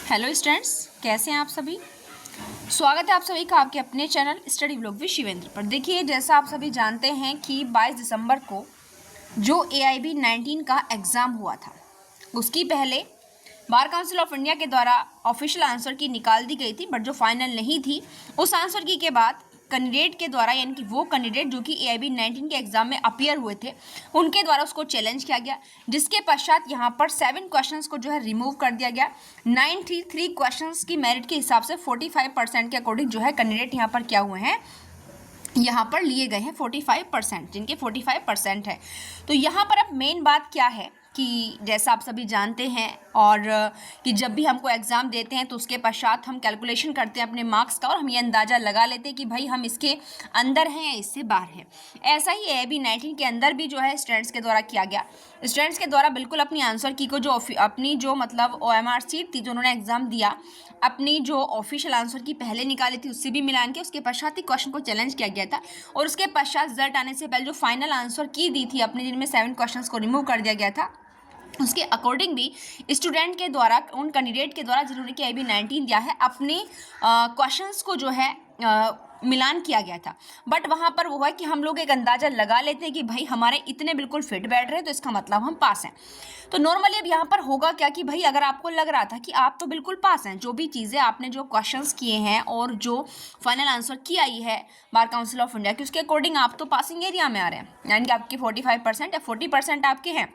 Hello students, कैसे हैं आप सभी। स्वागत है आप सभी का आपके अपने channel study vlog with Shivendra पर। देखिए, जैसा आप सभी जानते हैं कि 22 दिसंबर को जो AIB 19 का एग्ज़ाम हुआ था, उसकी पहले बार काउंसिल ऑफ इंडिया के द्वारा ऑफिशियल आंसर की निकाल दी गई थी, बट जो फाइनल नहीं थी, उस आंसर की के बाद कैंडिडेट के द्वारा, यानी कि वो कैंडिडेट जो कि AIB 19 के एग्जाम में अपीयर हुए थे, उनके द्वारा उसको चैलेंज किया गया, जिसके पश्चात यहाँ पर 7 क्वेश्चंस को जो है रिमूव कर दिया गया। 93 क्वेश्चंस की मेरिट के हिसाब से 45% के अकॉर्डिंग जो है कैंडिडेट यहाँ पर क्या हुए हैं, यहाँ पर लिए गए हैं 45%, जिनके 45% है। तो यहाँ पर अब मेन बात क्या है कि जैसा आप सभी जानते हैं और कि जब भी हमको एग्ज़ाम देते हैं तो उसके पश्चात हम कैलकुलेशन करते हैं अपने मार्क्स का और हम ये अंदाज़ा लगा लेते हैं कि भाई हम इसके अंदर हैं या इससे बाहर हैं। ऐसा ही AIB 19 के अंदर भी जो है स्टूडेंट्स के द्वारा किया गया। स्टूडेंट्स के द्वारा बिल्कुल अपनी आंसर की को जो अपनी जो मतलब OMR सीट थी जो उन्होंने एग्ज़ाम दिया, अपनी जो ऑफिशियल आंसर की पहले निकाली थी उससे भी मिलान के उसके पश्चात ही क्वेश्चन को चैलेंज किया गया था, और उसके पश्चात रिजल्ट आने से पहले जो फाइनल आंसर की दी थी अपने, जिनमें 7 क्वेश्चंस को रिमूव कर दिया गया था, उसके अकॉर्डिंग भी स्टूडेंट के द्वारा, उन कैंडिडेट के द्वारा जिन्होंने कि AIB 19 दिया है, अपने क्वेश्चंस को जो है मिलान किया गया था। बट वहाँ पर वो है कि हम लोग एक अंदाज़ा लगा लेते हैं कि भाई हमारे इतने बिल्कुल फिट बैठ रहे हैं तो इसका मतलब हम पास हैं। तो नॉर्मली अब यहाँ पर होगा क्या कि भाई अगर आपको लग रहा था कि आप तो बिल्कुल पास हैं, जो भी चीज़ें आपने जो क्वेश्चंस किए हैं और जो फाइनल आंसर की आई है बार काउंसिल ऑफ इंडिया की, उसके अकॉर्डिंग आप तो पासिंग एरिया में आ रहे हैं, यानी कि आपके 45% या 40% आपके हैं।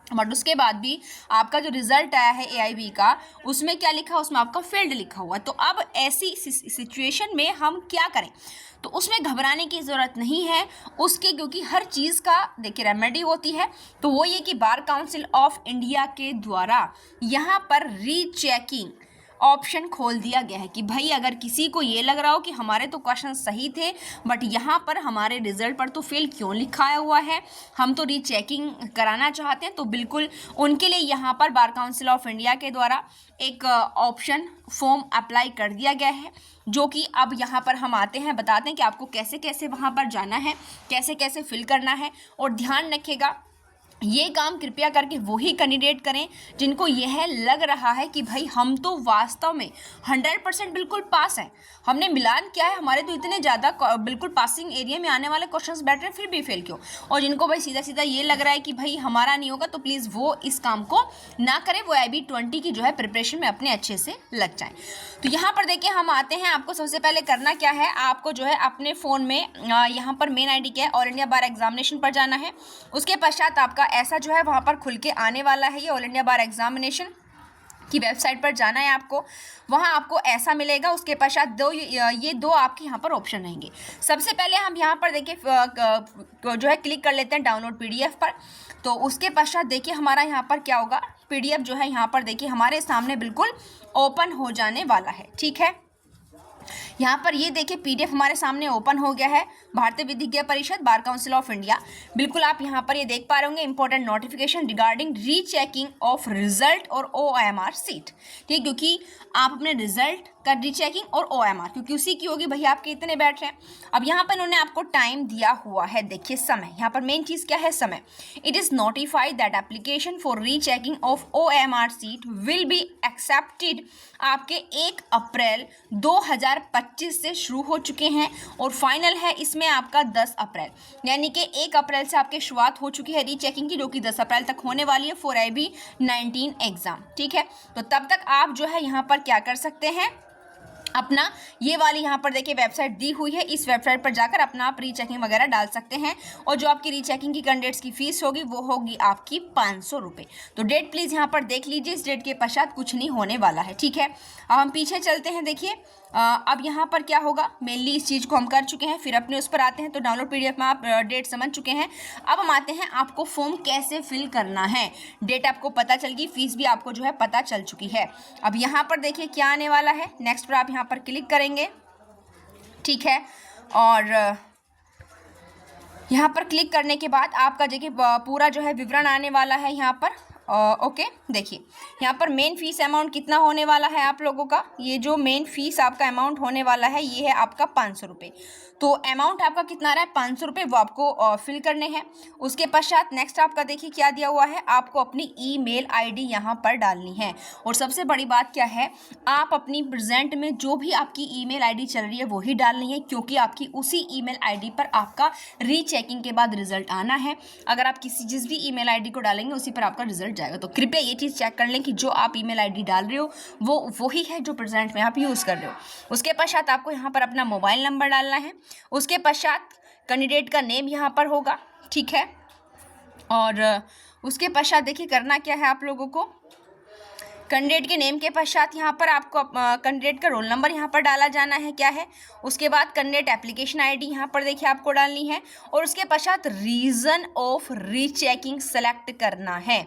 बट उसके बाद भी आपका जो रिजल्ट आया है AIB का, उसमें क्या लिखा, उसमें आपका फेल्ड लिखा हुआ है। तो अब ऐसी सिचुएशन में हम क्या करें, तो उसमें घबराने की ज़रूरत नहीं है उसके, क्योंकि हर चीज़ का देखिए रेमेडी होती है। तो वो ये कि बार काउंसिल ऑफ इंडिया के द्वारा यहाँ पर रीचेकिंग ऑप्शन खोल दिया गया है कि भाई अगर किसी को ये लग रहा हो कि हमारे तो क्वेश्चन सही थे बट यहाँ पर हमारे रिजल्ट पर तो फेल क्यों लिखाया हुआ है, हम तो रीचेकिंग कराना चाहते हैं, तो बिल्कुल उनके लिए यहाँ पर बार काउंसिल ऑफ इंडिया के द्वारा एक ऑप्शन फॉर्म अप्लाई कर दिया गया है, जो कि अब यहाँ पर हम आते हैं, बताते हैं कि आपको कैसे कैसे वहाँ पर जाना है, कैसे कैसे फिल करना है। और ध्यान रखिएगा, ये काम कृपया करके वही कैंडिडेट करें जिनको यह लग रहा है कि भाई हम तो वास्तव में 100% बिल्कुल पास हैं, हमने मिलान किया है, हमारे तो इतने ज़्यादा बिल्कुल पासिंग एरिया में आने वाले क्वेश्चंस बैठ रहे हैं, फिर भी फेल क्यों। और जिनको भाई सीधा सीधा ये लग रहा है कि भाई हमारा नहीं होगा, तो प्लीज़ वो इस काम को ना करें, वो AIB 20 की जो है प्रिपरेशन में अपने अच्छे से लग जाएँ। तो यहाँ पर देखिए हम आते हैं, आपको सबसे पहले करना क्या है, आपको जो है अपने फ़ोन में यहाँ पर मेन ID क्या है, ऑल इंडिया बार एग्जामिनेशन पर जाना है। उसके पश्चात आपका ऐसा जो है वहाँ पर खुल के आने वाला है, ये ऑल इंडिया बार एग्जामिनेशन की वेबसाइट पर जाना है आपको, वहाँ आपको ऐसा मिलेगा। उसके पश्चात ये दो आपके यहाँ पर ऑप्शन रहेंगे। सबसे पहले हम यहाँ पर देखिए जो है क्लिक कर लेते हैं डाउनलोड PDF पर। तो उसके पश्चात देखिए हमारा यहाँ पर क्या होगा, PDF जो है यहाँ पर देखिए हमारे सामने बिल्कुल ओपन हो जाने वाला है। ठीक है, यहाँ पर ये देखिए PDF हमारे सामने ओपन हो गया है, भारतीय विधिज्ञ परिषद बार काउंसिल ऑफ इंडिया। बिल्कुल आप यहाँ पर ये देख पा रहे होंगे, important notification regarding rechecking of result और OMR सीट। ठीक, क्योंकि आप अपने रिजल्ट का रीचेकिंग और OMR क्योंकि उसी की होगी, भैया आपके इतने बैठ रहे हैं। अब यहाँ पर इन्होंने आपको टाइम दिया हुआ है, देखिए समय, यहाँ पर मेन चीज़ क्या है, समय। It is notified that application for rechecking of OMR seat will be accepted आपके 1 अप्रैल 2025 से शुरू हो चुके हैं और फाइनल है इसमें आपका 10 अप्रैल, यानी कि 1 अप्रैल से आपकी शुरुआत हो चुकी है रीचेकिंग की, जो कि 10 अप्रैल तक होने वाली है फॉर AIB 19 एग्जाम। ठीक है, तो तब तक आप जो है यहाँ पर क्या कर सकते हैं, अपना ये वाली यहाँ पर देखिए वेबसाइट दी हुई है, इस वेबसाइट पर जाकर अपना आप रीचेकिंग वगैरह डाल सकते हैं। और जो आपकी रीचेकिंग की कैंडिडेट्स की फीस होगी वो होगी आपकी 500 रुपये। तो डेट प्लीज़ यहाँ पर देख लीजिए, इस डेट के पश्चात कुछ नहीं होने वाला है। ठीक है, अब हम पीछे चलते हैं। देखिए अब यहाँ पर क्या होगा, मेनली इस चीज़ को हम कर चुके हैं, फिर अपने उस पर आते हैं। तो डाउनलोड PDF में आप डेट समझ चुके हैं। अब हम आते हैं आपको फॉर्म कैसे फिल करना है, डेट आपको पता चल गई, फीस भी आपको जो है पता चल चुकी है। अब यहाँ पर देखिए क्या आने वाला है, नेक्स्ट पर आप यहाँ पर क्लिक करेंगे। ठीक है, और यहाँ पर क्लिक करने के बाद आपका देखिए पूरा जो है विवरण आने वाला है यहाँ पर, ओके, देखिए यहाँ पर मेन फीस अमाउंट कितना होने वाला है आप लोगों का, ये जो मेन फीस आपका अमाउंट होने वाला है ये है आपका 500 रुपये। तो अमाउंट आपका कितना रहा है 500 रुपये, वो आपको फिल करने हैं। उसके पश्चात नेक्स्ट आपका देखिए क्या दिया हुआ है, आपको अपनी ईमेल आईडी यहाँ पर डालनी है। और सबसे बड़ी बात क्या है, आप अपनी प्रेजेंट में जो भी आपकी ईमेल आईडी चल रही है वही डालनी है, क्योंकि आपकी उसी ईमेल आईडी पर आपका रीचेकिंग के बाद रिजल्ट आना है। अगर आप जिस भी ईमेल आईडी को डालेंगे उसी पर आपका रिजल्ट जाएगा। तो कृपया ये चीज़ चेक कर लें कि जो आप ईमेल आईडी डाल रहे हो वो वही है जो प्रेजेंट में आप यूज़ कर रहे हो। उसके पश्चात आपको यहाँ पर अपना मोबाइल नंबर डालना है। उसके पश्चात कैंडिडेट का नेम यहाँ पर होगा, ठीक है। और उसके पश्चात देखिए करना क्या है आप लोगों को, कैंडिडेट के नेम के पश्चात यहाँ पर आपको कैंडिडेट का रोल नंबर यहाँ पर डाला जाना है, क्या है। उसके बाद कैंडिडेट एप्लीकेशन आईडी यहाँ पर देखिए आपको डालनी है। और उसके पश्चात रीज़न ऑफ रीचेकिंग सेलेक्ट करना है,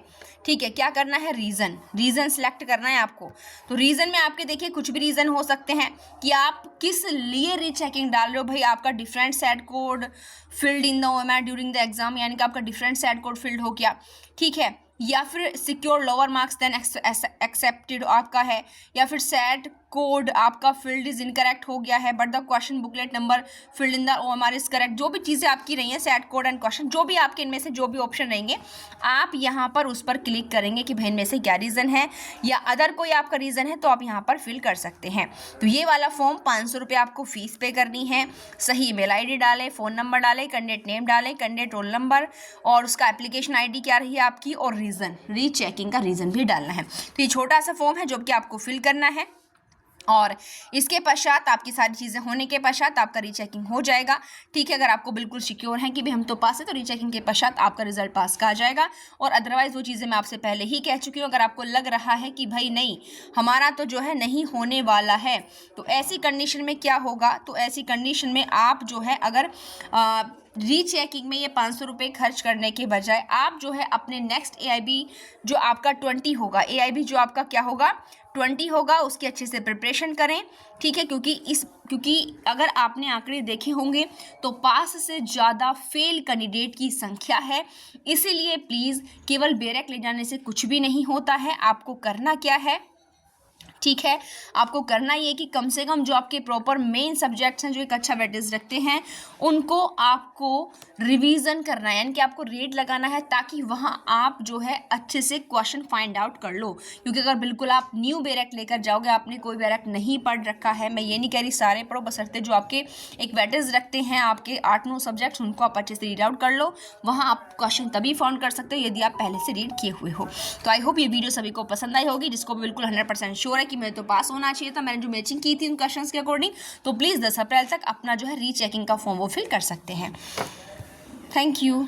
ठीक है। क्या करना है, रीज़न सेलेक्ट करना है आपको। तो रीज़न में आपके देखिए कुछ भी रीज़न हो सकते हैं कि आप किस लिए रीचेकिंग डाल रहे हो। भाई आपका different set code filled in the OMR during the exam, यानी कि आपका डिफरेंट सेट कोड फिल्ड हो गया, ठीक है। या फिर secure lower marks then accepted आपका है, या फिर सेट कोड आपका फील्ड इज इनकरेक्ट हो गया है but the question booklet number field in the OMR is correct. जो भी चीज़ें आपकी रही हैं सेट कोड एंड क्वेश्चन, जो भी आपके इनमें से जो भी ऑप्शन रहेंगे आप यहाँ पर उस पर क्लिक करेंगे कि भाई इनमें से क्या रीज़न है, या अदर कोई आपका रीज़न है तो आप यहाँ पर फिल कर सकते हैं। तो ये वाला फॉर्म 500 रुपये आपको फीस पे करनी है। सही ईमेल आईडी डालें, फ़ोन नंबर डालें, कैंडिडेट नेम डालें, कैंडिडेट रोल नंबर और उसका एप्लीकेशन आईडी क्या रही है आपकी, और रीज़न, रीचेकिंग का रीज़न भी डालना है। तो ये छोटा सा फॉर्म है जो कि आपको फिल करना है। और इसके पश्चात आपकी सारी चीज़ें होने के पश्चात आपका रीचेकिंग हो जाएगा, ठीक है। अगर आपको बिल्कुल सिक्योर है कि भाई हम तो पास है, तो रीचेकिंग के पश्चात आपका रिजल्ट पास का आ जाएगा। और अदरवाइज़ वो चीज़ें मैं आपसे पहले ही कह चुकी हूँ। अगर आपको लग रहा है कि भाई नहीं हमारा तो जो है नहीं होने वाला है, तो ऐसी कंडीशन में क्या होगा, तो ऐसी कंडीशन में आप जो है अगर रीचेकिंग में ये 500 रुपये खर्च करने के बजाय आप जो है अपने नेक्स्ट AIB जो आपका 20 होगा, AIB जो आपका क्या होगा 20 होगा, उसकी अच्छे से प्रिपरेशन करें, ठीक है। क्योंकि अगर आपने आंकड़े देखे होंगे तो पास से ज़्यादा फेल कैंडिडेट की संख्या है। इसीलिए प्लीज़ केवल बैरक ले जाने से कुछ भी नहीं होता है। आपको करना क्या है, ठीक है, आपको करना ये कि कम से कम जो आपके प्रॉपर मेन सब्जेक्ट्स हैं जो एक अच्छा वेटेज रखते हैं उनको आपको रिवीजन करना है, यानी कि आपको रेट लगाना है, ताकि वहाँ आप जो है अच्छे से क्वेश्चन फाइंड आउट कर लो। क्योंकि अगर बिल्कुल आप न्यू बैरक लेकर जाओगे, आपने कोई बैरक नहीं पढ़ रखा है, मैं ये नहीं कह रही सारे पढ़ो, बशर्ते जो आपके एक वेटेज रखते हैं आपके 8-9 सब्जेक्ट्स उनको आप अच्छे से रीड आउट कर लो। वहाँ आप क्वेश्चन तभी फाउंड कर सकते हो यदि आप पहले से रीड किए हुए हो। तो आई होप ये वीडियो सभी को पसंद आई होगी, जिसको बिल्कुल 100% श्योर है कि मैं तो पास होना चाहिए था, मैंने जो मैचिंग की थी उन क्वेश्चंस के अकॉर्डिंग। तो प्लीज़ 10 अप्रैल तक अपना जो है रीचेकिंग का फॉर्म वो फिल कर सकते हैं। Thank you.